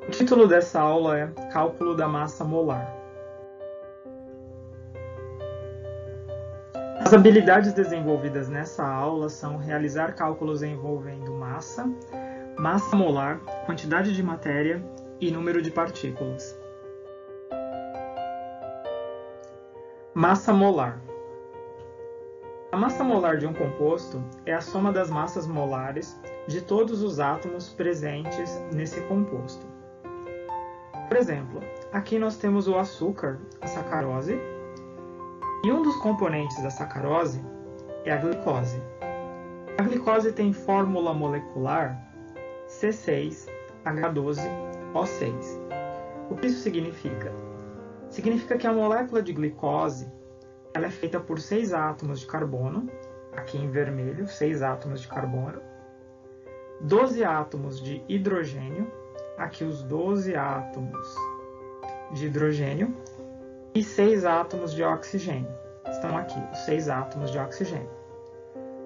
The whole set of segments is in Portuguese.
O título dessa aula é Cálculo da massa molar. As habilidades desenvolvidas nessa aula são realizar cálculos envolvendo massa, massa molar, quantidade de matéria e número de partículas. Massa molar. A massa molar de um composto é a soma das massas molares de todos os átomos presentes nesse composto. Por exemplo, aqui nós temos o açúcar, a sacarose, e um dos componentes da sacarose é a glicose. A glicose tem fórmula molecular C6H12O6. O que isso significa? Significa que a molécula de glicose ela é feita por 6 átomos de carbono, aqui em vermelho, 6 átomos de carbono, 12 átomos de hidrogênio, aqui os 12 átomos de hidrogênio, e 6 átomos de oxigênio. Estão aqui, os 6 átomos de oxigênio.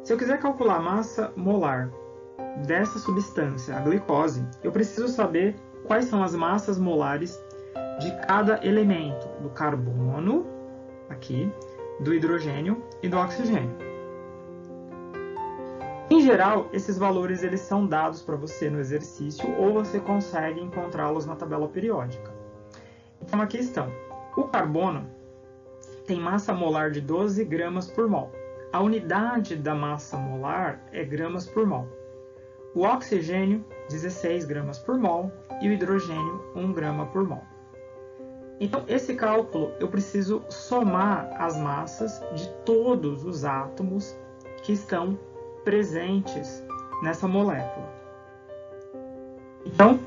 Se eu quiser calcular a massa molar dessa substância, a glicose, eu preciso saber quais são as massas molares de cada elemento, do carbono, aqui, do hidrogênio e do oxigênio. Em geral, esses valores eles são dados para você no exercício ou você consegue encontrá-los na tabela periódica. Então aqui estão. O carbono tem massa molar de 12 gramas por mol. A unidade da massa molar é gramas por mol. O oxigênio, 16 gramas por mol, e o hidrogênio, 1 grama por mol. Então, esse cálculo, eu preciso somar as massas de todos os átomos que estão presentes nessa molécula. Então,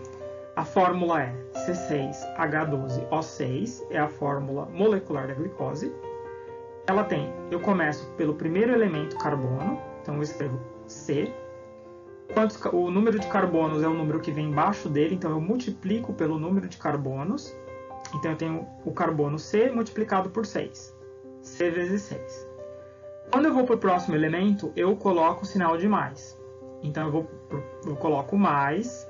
a fórmula é C6H12O6, é a fórmula molecular da glicose. Ela tem, eu começo pelo primeiro elemento, carbono, então eu escrevo C. O número de carbonos é o número que vem embaixo dele, então eu multiplico pelo número de carbonos. Então eu tenho o carbono C multiplicado por 6. C vezes 6. Quando eu vou para o próximo elemento, eu coloco o sinal de mais. Então eu coloco mais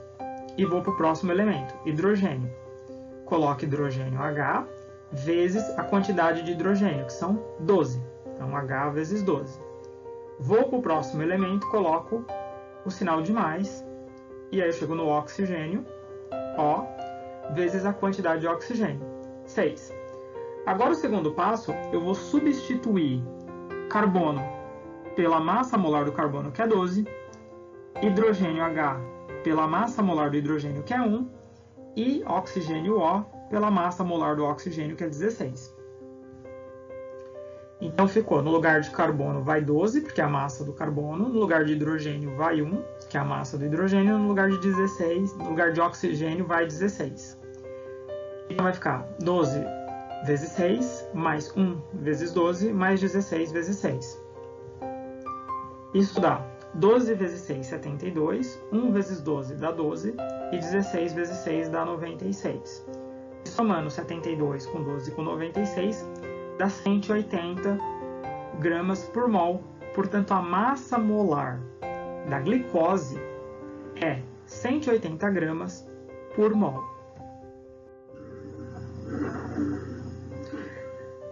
e vou para o próximo elemento, hidrogênio. Coloco hidrogênio H vezes a quantidade de hidrogênio, que são 12. Então H vezes 12. Vou para o próximo elemento, coloco o sinal de mais, e aí eu chego no oxigênio, O, vezes a quantidade de oxigênio, 6. Agora o segundo passo, eu vou substituir carbono pela massa molar do carbono, que é 12, hidrogênio H pela massa molar do hidrogênio, que é 1, e oxigênio O pela massa molar do oxigênio, que é 16. Então ficou, no lugar de carbono vai 12, porque é a massa do carbono, no lugar de hidrogênio vai 1, que é a massa do hidrogênio, no lugar de 16, no lugar de oxigênio vai 16. Então vai ficar 12 vezes 6, mais 1 vezes 12, mais 16 vezes 6. Isso dá 12 vezes 6, 72, 1 vezes 12 dá 12, e 16 vezes 6 dá 96. E somando 72 com 12 com 96, dá 180 gramas por mol. Portanto, a massa molar da glicose é 180 gramas por mol.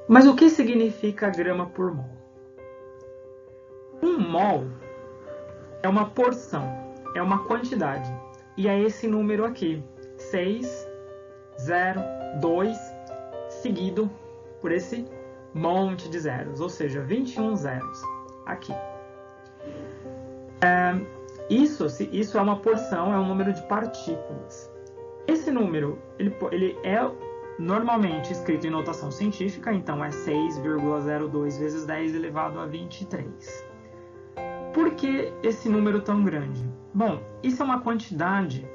Mas o que significa grama por mol? Um mol é uma porção, é uma quantidade. E é esse número aqui, 602, seguido por esse monte de zeros, ou seja, 21 zeros aqui. Isso é uma porção, é um número de partículas. Esse número ele é normalmente escrito em notação científica, então é 6,02 vezes 10 elevado a 23. Por que esse número tão grande? Bom, isso é uma quantidade,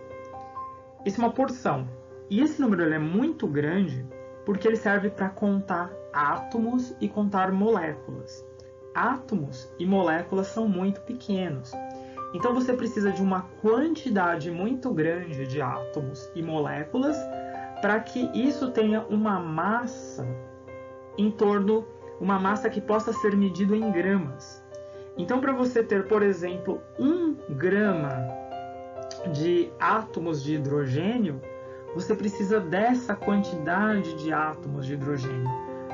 isso é uma porção. E esse número ele é muito grande porque ele serve para contar átomos e contar moléculas. Átomos e moléculas são muito pequenos. Então você precisa de uma quantidade muito grande de átomos e moléculas para que isso tenha uma massa uma massa que possa ser medida em gramas. Então, para você ter, por exemplo, 1 grama de átomos de hidrogênio, você precisa dessa quantidade de átomos de hidrogênio,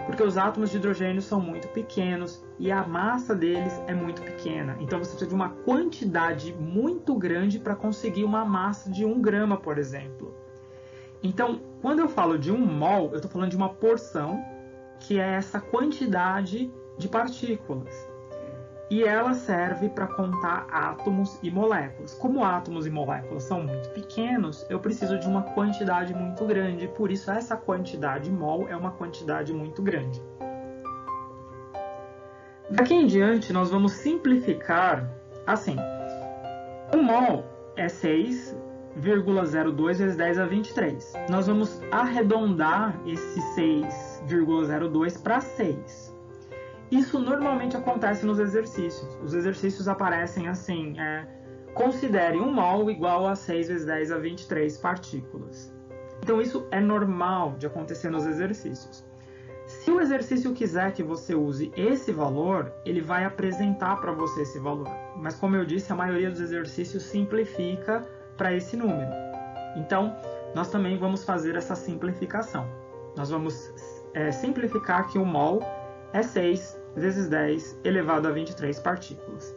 porque os átomos de hidrogênio são muito pequenos e a massa deles é muito pequena. Então você precisa de uma quantidade muito grande para conseguir uma massa de 1 grama, por exemplo. Então, quando eu falo de 1 mol, eu estou falando de uma porção, que é essa quantidade de partículas. E ela serve para contar átomos e moléculas. Como átomos e moléculas são muito pequenos, eu preciso de uma quantidade muito grande. Por isso, essa quantidade mol é uma quantidade muito grande. Daqui em diante, nós vamos simplificar assim. 1 mol é 6,02 vezes 10 a 23. Nós vamos arredondar esse 6,02 para 6. Isso normalmente acontece nos exercícios. Os exercícios aparecem assim, considere 1 mol igual a 6 vezes 10 a 23 partículas. Então isso é normal de acontecer nos exercícios. Se o exercício quiser que você use esse valor, ele vai apresentar para você esse valor. Mas como eu disse, a maioria dos exercícios simplifica para esse número. Então, nós também vamos fazer essa simplificação. Nós vamos simplificar que 1 mol é 6 vezes 10 elevado a 23 partículas.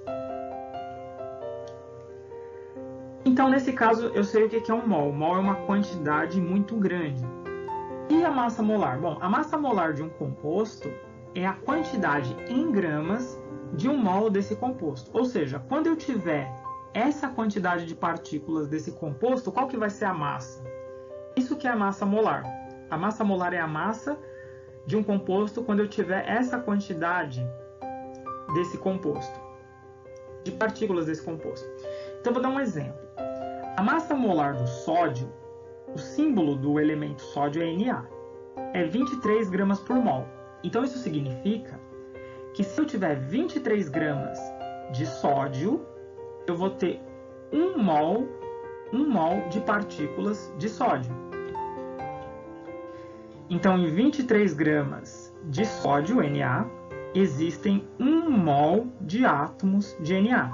Então, nesse caso, eu sei o que é 1 mol. 1 mol é uma quantidade muito grande. E a massa molar? Bom, a massa molar de um composto é a quantidade em gramas de 1 mol desse composto. Ou seja, quando eu tiver essa quantidade de partículas desse composto, qual que vai ser a massa? Isso que é a massa molar. A massa molar é a massa de um composto quando eu tiver essa quantidade desse composto, de partículas desse composto. Então, vou dar um exemplo. A massa molar do sódio, o símbolo do elemento sódio é Na, é 23 gramas por mol. Então, isso significa que se eu tiver 23 gramas de sódio, eu vou ter 1 mol de partículas de sódio. Então, em 23 gramas de sódio, Na, existem 1 mol de átomos de Na.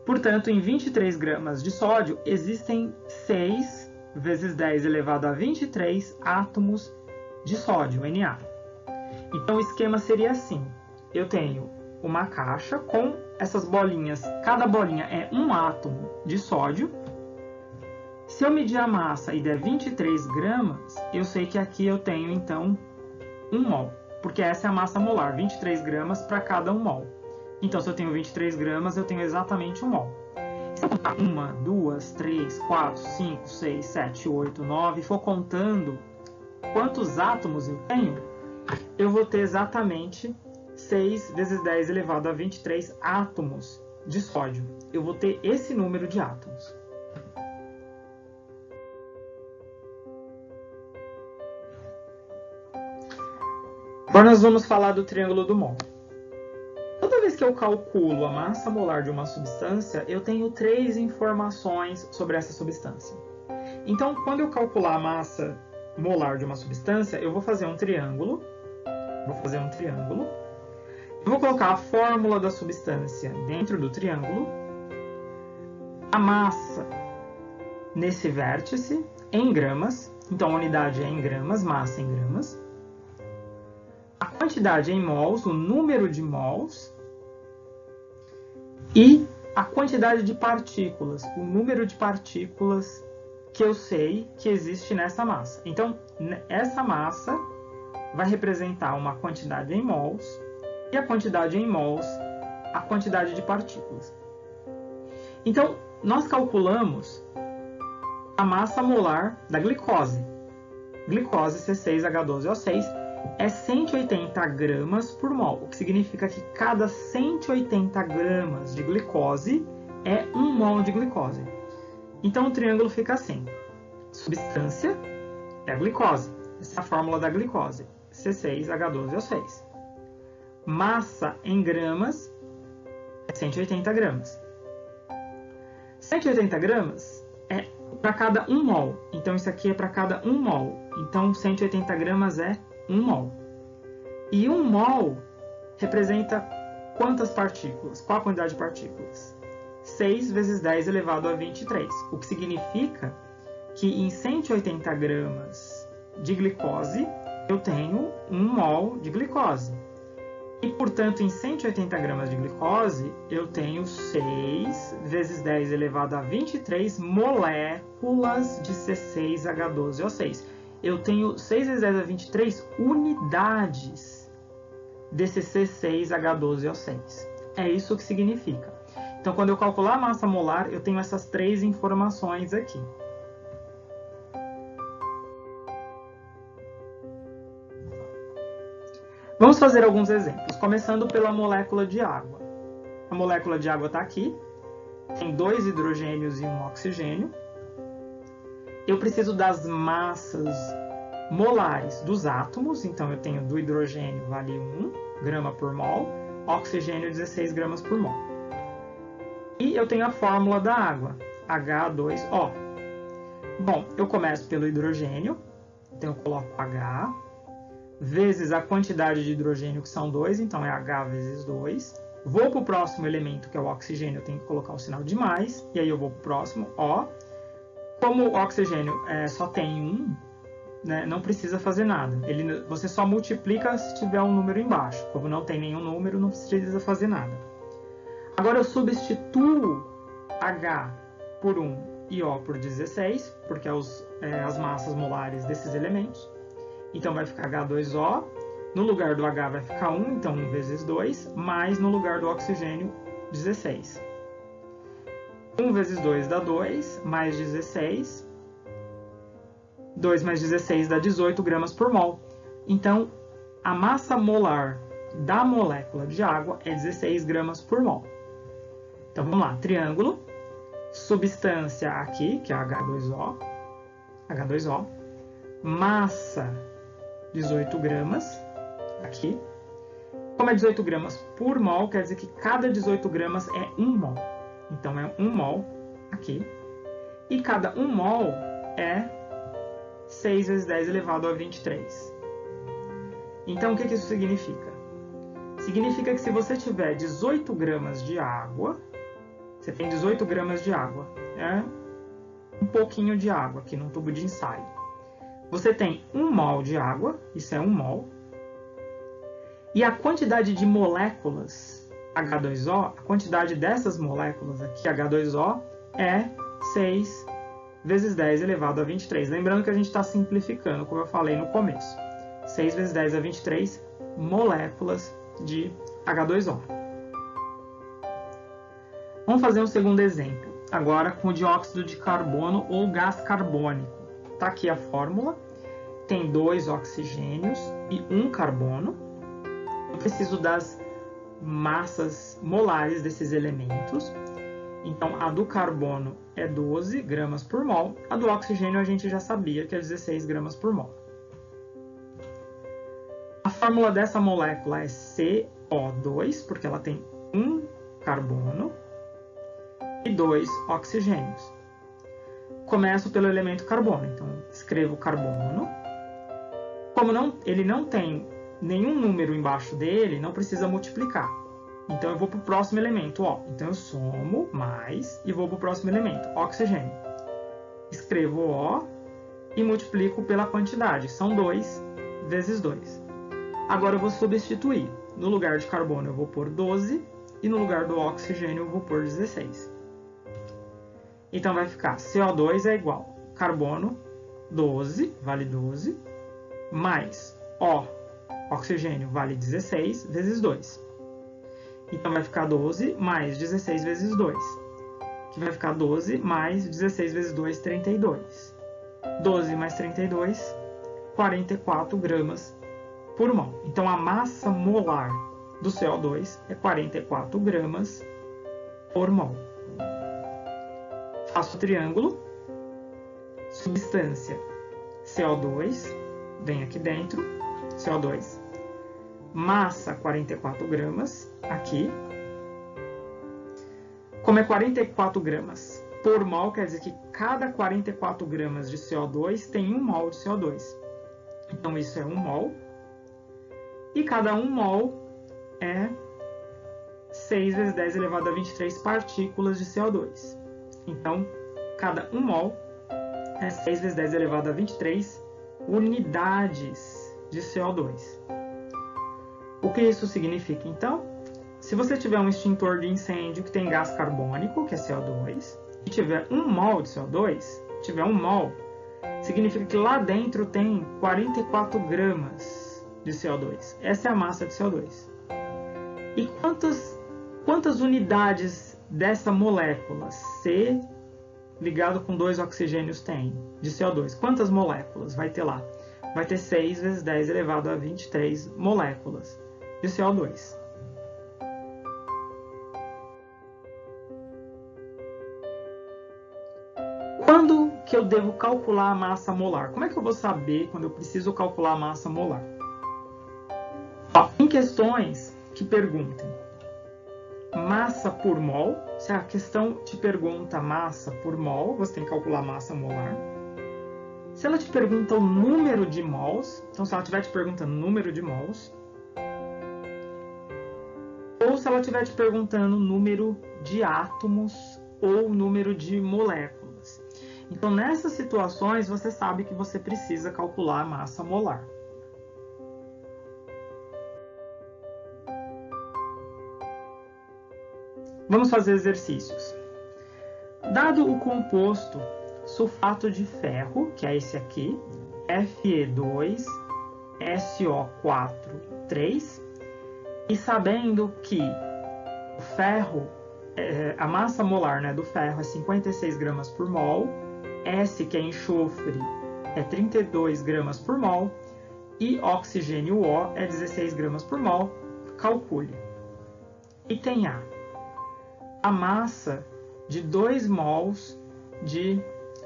Portanto, em 23 gramas de sódio, existem 6 vezes 10 elevado a 23 átomos de sódio, Na. Então, o esquema seria assim. Eu tenho uma caixa com essas bolinhas. Cada bolinha é 1 átomo de sódio. Se eu medir a massa e der 23 gramas, eu sei que aqui eu tenho, então, 1 mol. Porque essa é a massa molar, 23 gramas para cada 1 mol. Então, se eu tenho 23 gramas, eu tenho exatamente 1 mol. Se eu contar 1, 2, 3, 4, 5, 6, 7, 8, 9, e for contando quantos átomos eu tenho, eu vou ter exatamente 6 vezes 10 elevado a 23 átomos de sódio. Eu vou ter esse número de átomos. Agora nós vamos falar do triângulo do mol. Toda vez que eu calculo a massa molar de uma substância, eu tenho 3 informações sobre essa substância. Então, quando eu calcular a massa molar de uma substância, eu vou fazer um triângulo. Eu vou colocar a fórmula da substância dentro do triângulo. A massa nesse vértice em gramas. Então, a unidade é em gramas, massa em gramas. A quantidade em mols, o número de mols, e a quantidade de partículas, o número de partículas que eu sei que existe nessa massa. Então, essa massa vai representar uma quantidade em mols, e a quantidade em mols, a quantidade de partículas. Então, nós calculamos a massa molar da glicose. Glicose C6H12O6 é 180 gramas por mol, o que significa que cada 180 gramas de glicose é 1 mol de glicose. Então o triângulo fica assim. Substância é a glicose. Essa é a fórmula da glicose, C6H12O6. Massa em gramas é 180 gramas. 180 gramas é para cada 1 mol. Então isso aqui é para cada 1 mol. Então 180 gramas é 1 mol. E 1 mol representa quantas partículas? Qual a quantidade de partículas? 6 vezes 10 elevado a 23. O que significa que em 180 gramas de glicose, eu tenho 1 mol de glicose. E, portanto, em 180 gramas de glicose, eu tenho 6 vezes 10 elevado a 23 moléculas de C6H12O6. Eu tenho 6 vezes 10 a 23 unidades desse C6H12O6. É isso que significa. Então, quando eu calcular a massa molar, eu tenho essas 3 informações aqui. Vamos fazer alguns exemplos, começando pela molécula de água. A molécula de água está aqui, tem 2 hidrogênios e 1 oxigênio. Eu preciso das massas molares dos átomos, então eu tenho do hidrogênio vale 1 grama por mol, oxigênio 16 gramas por mol. E eu tenho a fórmula da água, H2O. Bom, eu começo pelo hidrogênio, então eu coloco H, vezes a quantidade de hidrogênio, que são 2, então é H vezes 2. Vou para o próximo elemento, que é o oxigênio, eu tenho que colocar o sinal de mais, e aí eu vou para o próximo, O. Como o oxigênio só tem 1, né, não precisa fazer nada. Você só multiplica se tiver um número embaixo. Como não tem nenhum número, não precisa fazer nada. Agora eu substituo H por 1 e O por 16, porque é as massas molares desses elementos. Então vai ficar H2O, no lugar do H vai ficar 1, então 1 vezes 2, mais no lugar do oxigênio 16. 1 vezes 2 dá 2, mais 16. 2 mais 16 dá 18 gramas por mol. Então, a massa molar da molécula de água é 16 gramas por mol. Então, vamos lá. Triângulo. Substância aqui, que é H2O. H2O. Massa, 18 gramas, aqui. Como é 18 gramas por mol, quer dizer que cada 18 gramas é 1 mol. Então, é 1 mol aqui. E cada 1 mol é 6 vezes 10 elevado a 23. Então, o que isso significa? Significa que se você tiver 18 gramas de água, você tem 18 gramas de água. É um pouquinho de água aqui num tubo de ensaio. Você tem 1 mol de água, isso é 1 mol. E a quantidade de moléculas H2O, a quantidade dessas moléculas aqui, H2O, é 6 vezes 10 elevado a 23. Lembrando que a gente está simplificando, como eu falei no começo. 6 vezes 10 a 23 moléculas de H2O. Vamos fazer um segundo exemplo, agora com o dióxido de carbono ou gás carbônico. Está aqui a fórmula, tem 2 oxigênios e 1 carbono. Eu preciso das massas molares desses elementos. Então, a do carbono é 12 gramas por mol, a do oxigênio a gente já sabia que é 16 gramas por mol. A fórmula dessa molécula é CO2, porque ela tem 1 carbono e 2 oxigênios. Começo pelo elemento carbono, então escrevo carbono. Como ele não tem nenhum número embaixo dele, não precisa multiplicar. Então eu vou para o próximo elemento, O. Então eu somo mais e vou para o próximo elemento, oxigênio. Escrevo O e multiplico pela quantidade, são 2 vezes 2. Agora eu vou substituir. No lugar de carbono eu vou pôr 12 e no lugar do oxigênio eu vou pôr 16. Então vai ficar CO2 é igual carbono 12, vale 12, mais O, oxigênio, vale 16 vezes 2. Então vai ficar 12 mais 16 vezes 2, que vai ficar 12 mais 16 vezes 2, 32. 12 mais 32, 44 gramas por mol. Então a massa molar do CO2 é 44 gramas por mol. Faço o triângulo, substância CO2, vem aqui dentro, CO2, massa 44 gramas, aqui. Como é 44 gramas por mol, quer dizer que cada 44 gramas de CO2 tem 1 mol de CO2. Então isso é 1 mol. E cada 1 mol é 6 vezes 10 elevado a 23 partículas de CO2. Então, cada 1 mol é 6 vezes 10 elevado a 23 unidades de CO2. O que isso significa, então? Se você tiver um extintor de incêndio que tem gás carbônico, que é CO2, e tiver 1 mol de CO2, tiver 1 mol, significa que lá dentro tem 44 gramas de CO2. Essa é a massa de CO2. E quantas unidades dessa molécula C ligado com 2 oxigênios tem de CO2? Quantas moléculas vai ter lá? Vai ter 6 vezes 10 elevado a 23 moléculas de CO2. Quando que eu devo calcular a massa molar? Como é que eu vou saber quando eu preciso calcular a massa molar? Em questões que perguntem massa por mol, se a questão te pergunta massa por mol, você tem que calcular a massa molar. Se ela te pergunta o número de mols, então se ela estiver te perguntando o número de mols, ou se ela estiver te perguntando o número de átomos ou o número de moléculas. Então, nessas situações, você sabe que você precisa calcular a massa molar. Vamos fazer exercícios. Dado o composto sulfato de ferro, que é esse aqui, Fe2SO4 e sabendo que o ferro, a massa molar, né, do ferro é 56 gramas por mol, S, que é enxofre, é 32 gramas por mol, e oxigênio O é 16 gramas por mol, calcule. Item A. A massa de 2 mols de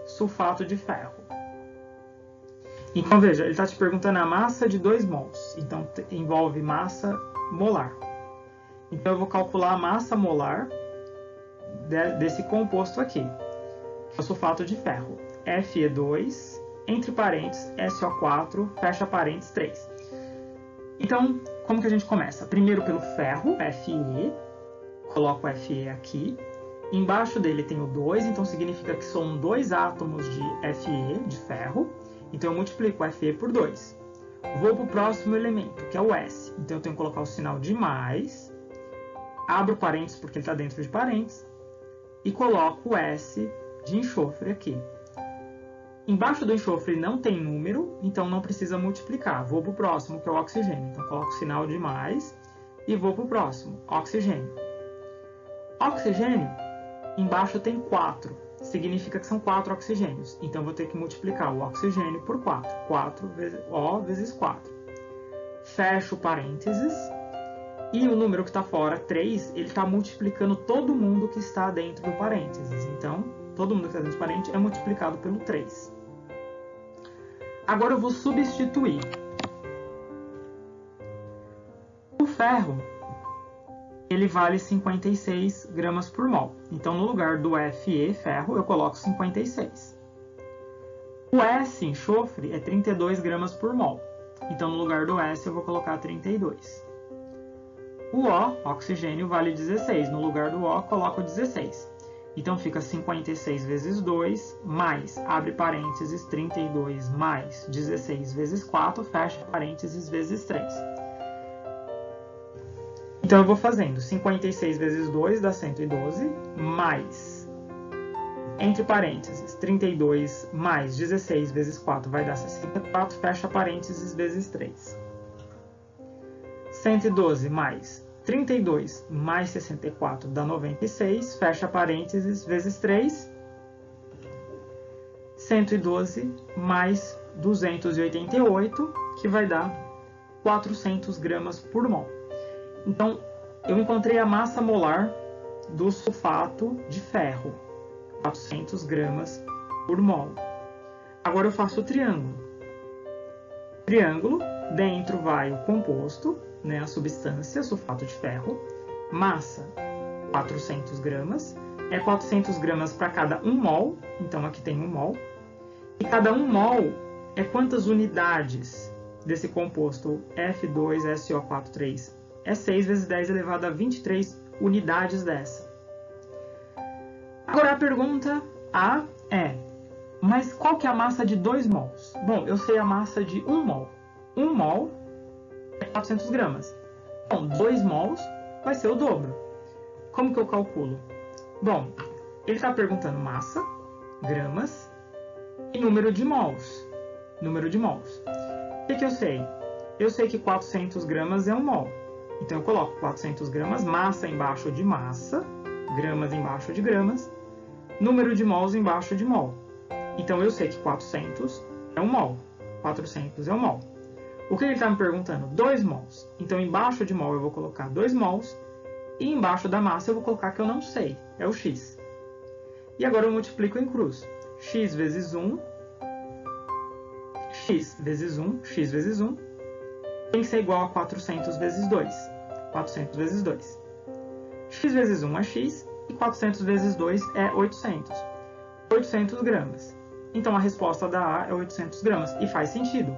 sulfato de ferro. Então, veja, ele está te perguntando a massa de 2 mols. Então, envolve massa molar. Então, eu vou calcular a massa molar desse composto aqui, que é o sulfato de ferro. Fe2, entre parênteses, SO4, fecha parênteses, 3. Então, como que a gente começa? Primeiro pelo ferro, Fe. Coloco o Fe aqui. Embaixo dele tem o 2, então significa que são 2 átomos de Fe, de ferro. Então eu multiplico o Fe por 2. Vou para o próximo elemento, que é o S. Então eu tenho que colocar o sinal de mais. Abro parênteses porque ele está dentro de parênteses. E coloco o S de enxofre aqui. Embaixo do enxofre não tem número, então não precisa multiplicar. Vou para o próximo, que é o oxigênio. Então coloco o sinal de mais e vou para o próximo, oxigênio. Oxigênio, embaixo tem 4, significa que são 4 oxigênios. Então, vou ter que multiplicar o oxigênio por 4. 4 vezes O vezes 4. Fecho parênteses. E o número que está fora, 3, ele está multiplicando todo mundo que está dentro do parênteses. Então, todo mundo que está dentro do parênteses é multiplicado pelo 3. Agora eu vou substituir. O ferro, ele vale 56 gramas por mol. Então, no lugar do Fe, ferro, eu coloco 56. O S, enxofre, é 32 gramas por mol. Então, no lugar do S, eu vou colocar 32. O O, oxigênio, vale 16. No lugar do O, coloco 16. Então, fica 56 vezes 2, mais, abre parênteses, 32 mais 16 vezes 4, fecha parênteses, vezes 3. Então, eu vou fazendo 56 vezes 2 dá 112, mais, entre parênteses, 32 mais 16 vezes 4 vai dar 64, fecha parênteses, vezes 3. 112 mais 32 mais 64 dá 96, fecha parênteses, vezes 3. 112 mais 288, que vai dar 400 gramas por mol. Então, eu encontrei a massa molar do sulfato de ferro, 400 gramas por mol. Agora eu faço o triângulo. Triângulo, dentro vai o composto, né, a substância, sulfato de ferro, massa, 400 gramas, é 400 gramas para cada 1 mol, então aqui tem 1 mol, e cada 1 mol é quantas unidades desse composto F2SO43? É 6 vezes 10 elevado a 23 unidades dessa. Agora a pergunta A é, Mas qual que é a massa de 2 mols? Bom, eu sei a massa de 1 mol. 1 mol é 400 gramas. Então, 2 mols vai ser o dobro. Como que eu calculo? Bom, ele está perguntando massa, gramas e número de mols. Número de mols. O que eu sei? Eu sei que 400 gramas é 1 mol. Então, eu coloco 400 gramas, massa embaixo de massa, gramas embaixo de gramas, número de mols embaixo de mol. Então, eu sei que 400 é 1 mol. 400 é 1 mol. O que ele está me perguntando? 2 mols. Então, embaixo de mol eu vou colocar 2 mols. E embaixo da massa eu vou colocar que eu não sei. É o x. E agora eu multiplico em cruz. X vezes 1. X vezes 1. X vezes 1. Tem que ser igual a 400 vezes 2. 400 vezes 2. X vezes 1 é x. E 400 vezes 2 é 800. 800 gramas. Então, a resposta da A é 800 gramas. E faz sentido.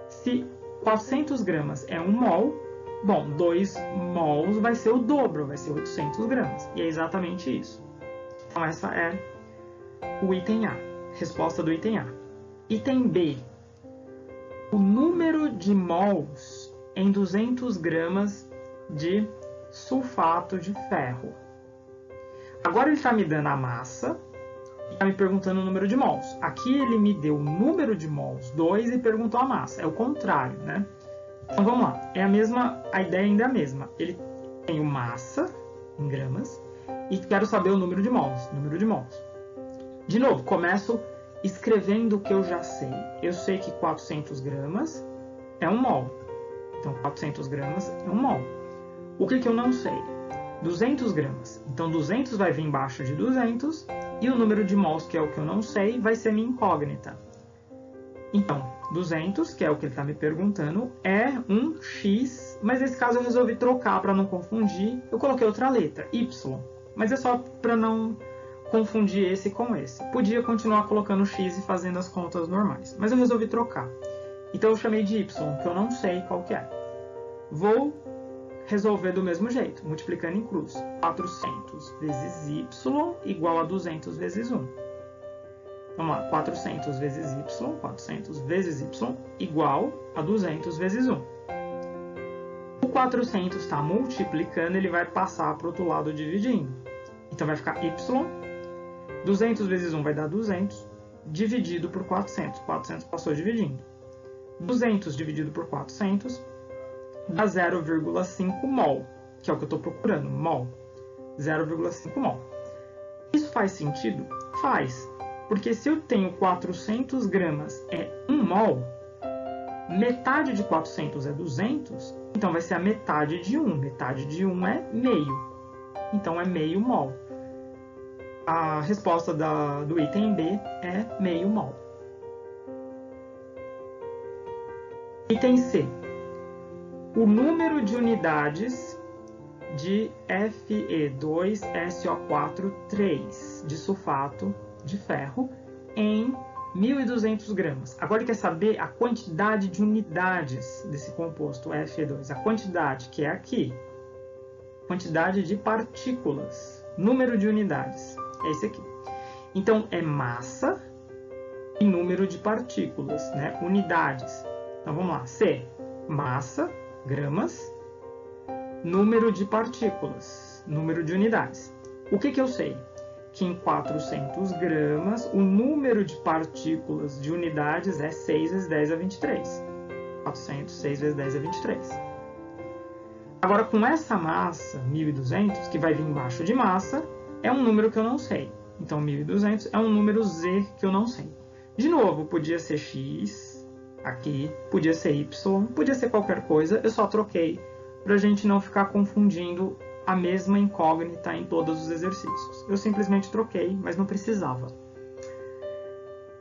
Se 400 gramas é 1 mol, bom, 2 mols vai ser o dobro, vai ser 800 gramas. E é exatamente isso. Então, essa é o item A. Resposta do item A. Item B. O número de mols em 200 gramas de sulfato de ferro. Agora ele está me dando a massa e está me perguntando o número de mols. Aqui ele me deu o número de mols, 2, e perguntou a massa. É o contrário, né? Então vamos lá. A ideia ainda é a mesma. Ele tem massa em gramas e quero saber o número de mols. Número de mols. De novo, começo escrevendo o que eu já sei. Eu sei que 400 gramas é 1 mol. Então 400 gramas é 1 mol. O que eu não sei? 200 gramas. Então 200 vai vir embaixo de 200 e o número de mols, que é o que eu não sei, vai ser minha incógnita. Então, 200, que é o que ele está me perguntando, é um x, mas nesse caso eu resolvi trocar para não confundir. Eu coloquei outra letra, y, mas é só para não confundir esse com esse. Podia continuar colocando x e fazendo as contas normais, mas eu resolvi trocar. Então eu chamei de y, que eu não sei qual que é. Vou resolver do mesmo jeito, multiplicando em cruz. 400 vezes y igual a 200 vezes 1. Vamos lá, 400 vezes y, 400 vezes y igual a 200 vezes 1. O 400 está multiplicando, ele vai passar para o outro lado dividindo. Então vai ficar y, 200 vezes 1 vai dar 200, dividido por 400. 400 passou dividindo. 200 dividido por 400 dá 0,5 mol, que é o que eu estou procurando, mol. 0,5 mol. Isso faz sentido? Faz. Porque se eu tenho 400 gramas é 1 mol, metade de 400 é 200, então vai ser a metade de 1. Metade de 1 é meio. Então é meio mol. A resposta do item B é meio mol. Item C. O número de unidades de Fe2SO4 de sulfato de ferro em 1.200 gramas. Agora ele quer saber a quantidade de unidades desse composto Fe2. A quantidade, que é aqui. Quantidade de partículas. Número de unidades. É esse aqui. Então, é massa e número de partículas, né? Unidades. Então, vamos lá. C. Massa, gramas. Número de partículas. Número de unidades. O que eu sei? Que em 400 gramas, o número de partículas de unidades é 6 vezes 10 a 23. 400, 6 vezes 10 a 23. Agora, com essa massa, 1.200, que vai vir embaixo de massa, é um número que eu não sei. Então, 1.200 é um número Z que eu não sei. De novo, podia ser X aqui, podia ser Y, podia ser qualquer coisa. Eu só troquei para a gente não ficar confundindo a mesma incógnita em todos os exercícios. Eu simplesmente troquei, mas não precisava.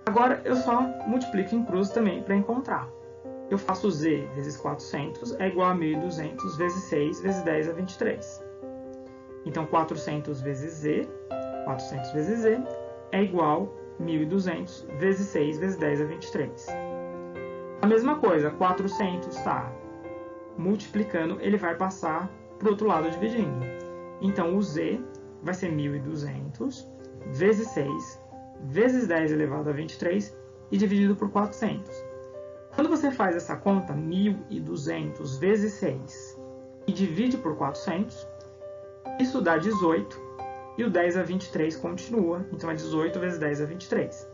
Agora, eu só multiplico em cruz também para encontrar. Eu faço Z vezes 400 é igual a 1.200 vezes 6 vezes 10 a 23. Então, 400 vezes Z é igual a 1.200 vezes 6 vezes 10 a 23. A mesma coisa, 400 está multiplicando, ele vai passar para o outro lado dividindo. Então, o Z vai ser 1.200 vezes 6 vezes 10 elevado a 23 e dividido por 400. Quando você faz essa conta, 1.200 vezes 6 e divide por 400, isso dá 18 e o 10 a 23 continua, então é 18 vezes 10 a 23.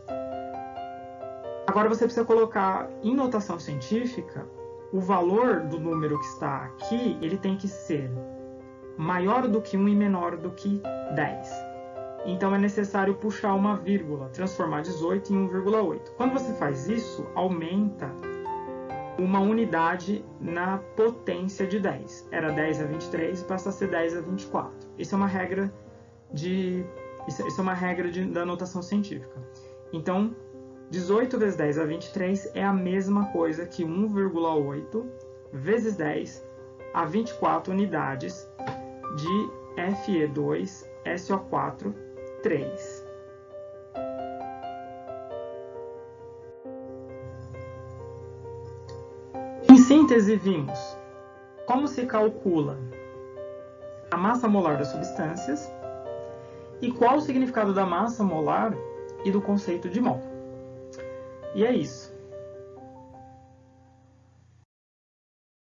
Agora você precisa colocar em notação científica o valor do número que está aqui, ele tem que ser maior do que 1 e menor do que 10. Então é necessário puxar uma vírgula, transformar 18 em 1,8. Quando você faz isso, aumenta uma unidade na potência de 10. Era 10 a 23 e passa a ser 10 a 24. Isso é uma regra da notação científica. Então, 18 vezes 10 a 23 é a mesma coisa que 1,8 vezes 10 a 24 unidades de Fe2SO4 3. Em síntese, vimos como se calcula a massa molar das substâncias e qual o significado da massa molar e do conceito de mol. E é isso.